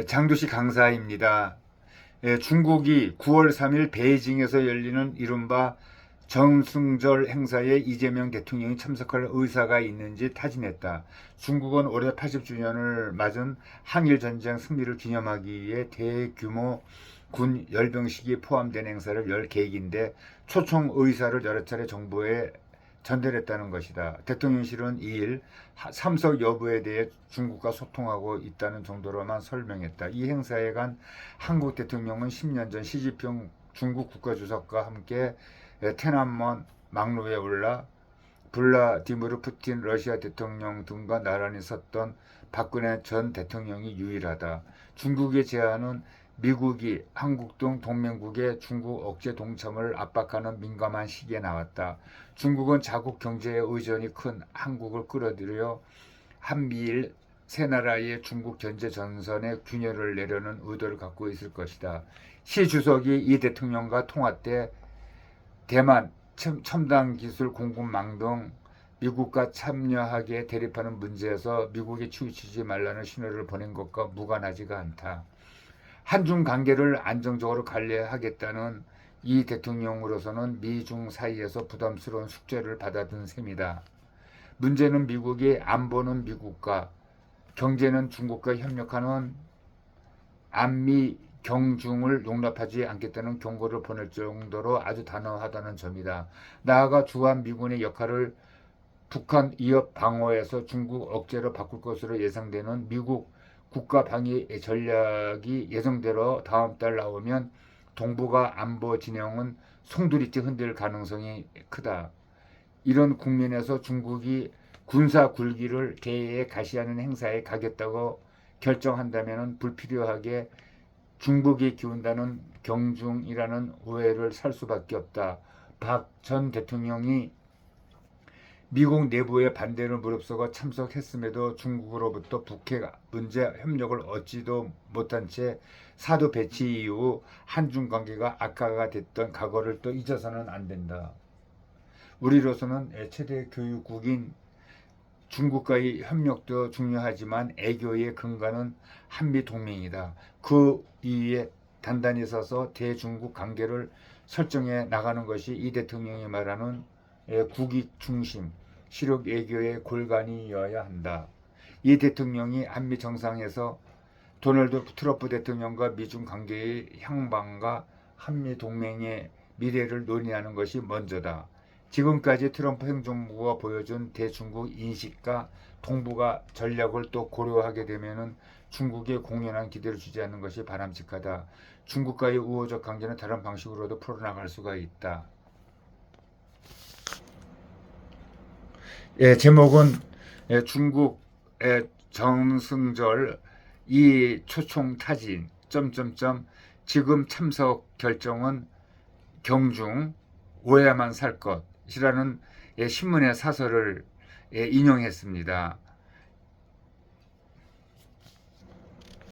장두시 강사입니다. 중국이 9월 3일 베이징에서 열리는 이른바 정승절 행사에 이재명 대통령이 참석할 의사가 있는지 타진했다. 중국은 올해 80주년을 맞은 한일전쟁 승리를 기념하기 위해 대규모 군 열병식이 포함된 행사를 열 계획인데 초청 의사를 여러 차례 정부에 전달했다는 것이다. 대통령실은 2일 참석 여부에 대해 중국과 소통하고 있다는 정도로만 설명했다. 이 행사에 간 한국 대통령은 10년 전 시진핑 중국 국가주석과 함께 테난먼 막로에 올라 블라디미르 푸틴 러시아 대통령 등과 나란히 섰던 박근혜 전 대통령이 유일하다. 중국의 제안은 미국이 한국 등 동맹국의 중국 억제 동참을 압박하는 민감한 시기에 나왔다. 중국은 자국 경제에 의존이 큰 한국을 끌어들여 한미일 세 나라의 중국 견제 전선에 균열을 내려는 의도를 갖고 있을 것이다. 시 주석이 이 대통령과 통화 때 대만 첨단 기술 공급망 등 미국과 참여하게 대립하는 문제에서 미국이 치우치지 말라는 신호를 보낸 것과 무관하지가 않다. 한중 관계를 안정적으로 관리하겠다는 이 대통령으로서는 미중 사이에서 부담스러운 숙제를 받아든 셈이다. 문제는 미국이 안보는 미국과 경제는 중국과 협력하는 안미 경중을 용납하지 않겠다는 경고를 보낼 정도로 아주 단호하다는 점이다. 나아가 주한 미군의 역할을 북한 위협 방어에서 중국 억제로 바꿀 것으로 예상되는 미국 국가 방위 전략이 예정대로 다음 달 나오면 동북아 안보 진영은 송두리째 흔들 가능성이 크다. 이런 국면에서 중국이 군사 굴기를 대외에 가시하는 행사에 가겠다고 결정한다면 불필요하게 중국이 기운다는 경중이라는 오해를 살 수밖에 없다. 박 전 대통령이 미국 내부의 반대를 무릅쓰고 참석했음에도 중국으로부터 북핵 문제 협력을 얻지도 못한 채 사드 배치 이후 한중 관계가 악화가 됐던 과거를 또 잊어서는 안 된다. 우리로서는 최대 교육국인 중국과의 협력도 중요하지만 애교의 근간은 한미동맹이다. 그 위에 단단히 서서 대중국 관계를 설정해 나가는 것이 이 대통령이 말하는 국익 중심, 실효 외교의 골간이어야 한다. 이 대통령이 한미 정상에서 도널드 트럼프 대통령과 미중 관계의 향방과 한미 동맹의 미래를 논의하는 것이 먼저다. 지금까지 트럼프 행정부가 보여준 대중국 인식과 동북아 전략을 또 고려하게 되면 중국에 공연한 기대를 주지 않는 것이 바람직하다. 중국과의 우호적 관계는 다른 방식으로도 풀어나갈 수가 있다. 제목은 중국의 정승절 이 초청 타진 지금 참석 결정은 경중 오야만 살 것이라는 신문의 사설을 인용했습니다.